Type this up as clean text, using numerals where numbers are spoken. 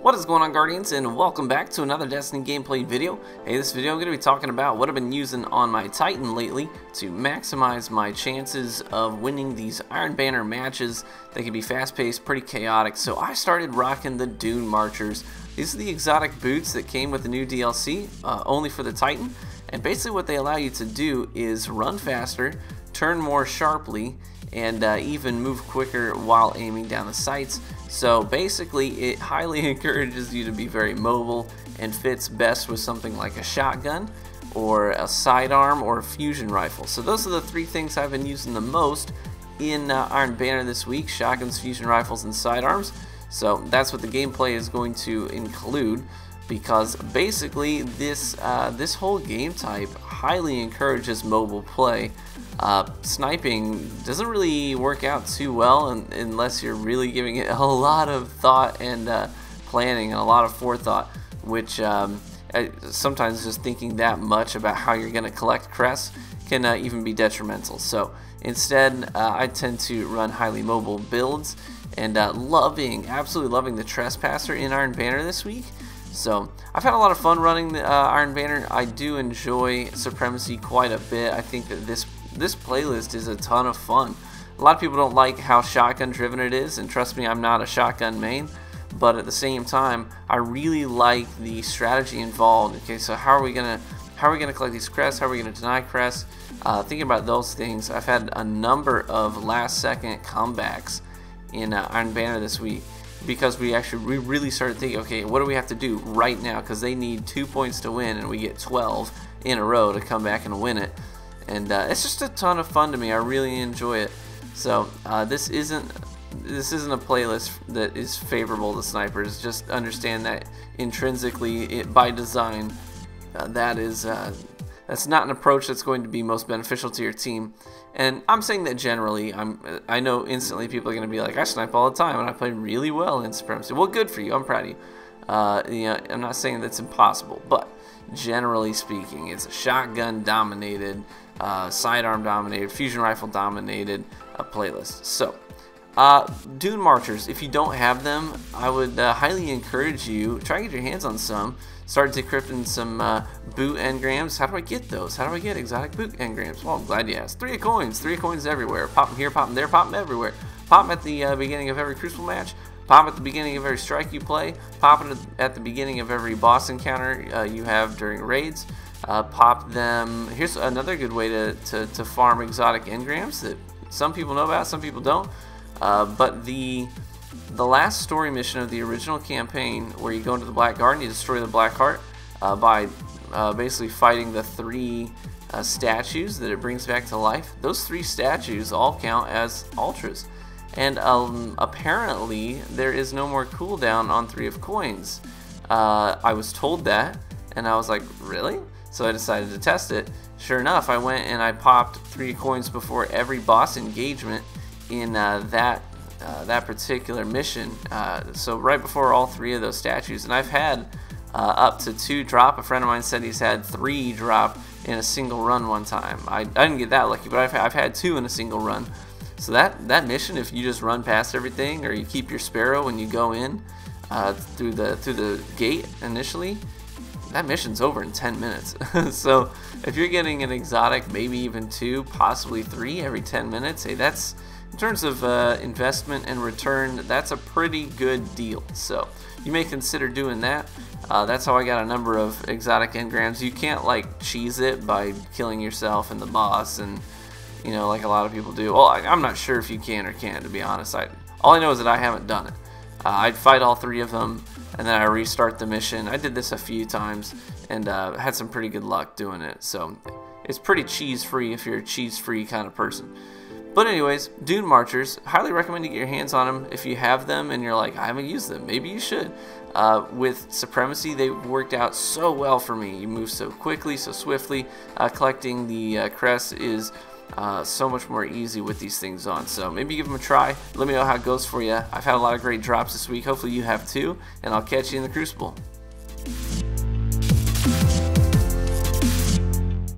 What is going on, Guardians, and welcome back to another Destiny gameplay video. Hey, this video I'm going to be talking about what I've been using on my Titan lately to maximize my chances of winning these Iron Banner matches. They can be fast-paced, pretty chaotic, so I started rocking the Dunemarchers. These are the exotic boots that came with the new DLC, only for the Titan, and basically what they allow you to do is run faster, turn more sharply, and even move quicker while aiming down the sights. So basically it highly encourages you to be very mobile and fits best with something like a shotgun or a sidearm or a fusion rifle. So those are the three things I've been using the most in Iron Banner this week: shotguns, fusion rifles, and sidearms. So that's what the gameplay is going to include, because basically this whole game type highly encourages mobile play. Sniping doesn't really work out too well unless you're really giving it a lot of thought and planning and a lot of forethought, which sometimes just thinking that much about how you're going to collect crests can even be detrimental. So instead, I tend to run highly mobile builds, and absolutely loving the Trespasser in Iron Banner this week. So I've had a lot of fun running the Iron Banner. I do enjoy Supremacy quite a bit. I think that this playlist is a ton of fun. A lot of people don't like how shotgun driven it is, and trust me, I'm not a shotgun main, but at the same time I really like the strategy involved. Okay, so how are we gonna collect these crests? How are we gonna deny crests? Thinking about those things, I've had a number of last second comebacks in Iron Banner this week, because we really started thinking, okay, what do we have to do right now, because they need 2 points to win and we get 12 in a row to come back and win it. And it's just a ton of fun to me. I really enjoy it. So this isn't a playlist that is favorable to snipers. Just understand that intrinsically, by design, that's not an approach that's going to be most beneficial to your team. And I'm saying that generally. I know instantly people are going to be like, I snipe all the time and I play really well in Supremacy. Well, good for you. I'm proud of you. You know, I'm not saying that's impossible, but generally speaking, it's a shotgun dominated, sidearm dominated, fusion rifle dominated playlist. So Dunemarchers, if you don't have them, I would highly encourage you try and get your hands on some. Start decrypting some boot engrams. How do I get those? How do I get exotic boot engrams? Well, I'm glad you asked. 3 coins everywhere. Pop them here, pop them there, pop them everywhere. Pop them at the beginning of every Crucible match. Pop at the beginning of every strike you play. Pop it at the beginning of every boss encounter you have during raids. Pop them. Here's another good way to farm exotic engrams that some people know about, some people don't. But the last story mission of the original campaign, where you go into the Blackguard and you destroy the Black Heart by basically fighting the 3 statues that it brings back to life. Those 3 statues all count as ultras. And apparently there is no more cooldown on 3 of coins. I was told that, and I was like, really? So I decided to test it. Sure enough, I went and I popped 3 coins before every boss engagement in that particular mission. So right before all 3 of those statues. And I've had up to 2 drop. A friend of mine said he's had 3 drop in a single run one time. I didn't get that lucky, but I've had 2 in a single run. So that mission, if you just run past everything, or you keep your Sparrow when you go in through the gate initially, that mission's over in 10 minutes. So if you're getting an exotic, maybe even 2, possibly 3 every 10 minutes, hey, that's, in terms of investment and return, that's a pretty good deal. So you may consider doing that. That's how I got a number of exotic engrams. You can't like cheese it by killing yourself and the boss, and you know, like a lot of people do. Well, I'm not sure if you can or can't, to be honest. All I know is that I haven't done it. I'd fight all 3 of them, and then I restart the mission. I did this a few times, and had some pretty good luck doing it. So it's pretty cheese-free if you're a cheese-free kind of person. But anyways, Dunemarchers, highly recommend you get your hands on them. If you have them and you're like, I haven't used them, maybe you should. With Supremacy, they've worked out so well for me. You move so quickly, so swiftly. Collecting the crests is so much more easy with these things on. So maybe give them a try. Let me know how it goes for you. I've had a lot of great drops this week. Hopefully you have too, and I'll catch you in the Crucible.